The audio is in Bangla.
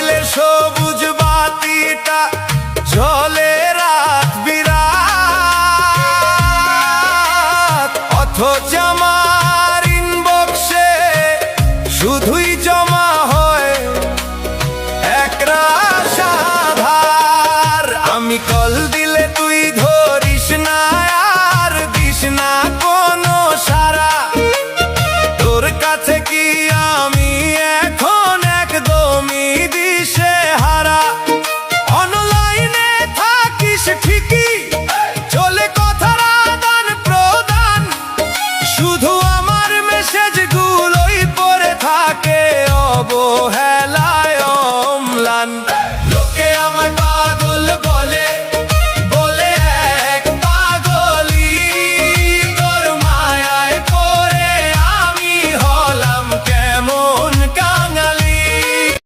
মোবাইলের সবুজ বাতিটা জ্বলে রাত বিরাত, অথচ আমার ইনবক্সে শুধুই জমা হয় একরাশ আধার। আমি কল দিলে তুই ধরিস না আর দিস না কোনো সাড়া, তোর কাছে কি আমি এখন একদমই দিশেহারা। অনলাইনে থাকিস ঠিকই, চলে কথার আদান প্রদান, শুধু আমার মেসেজগুলোই পড়ে থাকে অবহেলায় অম্লান।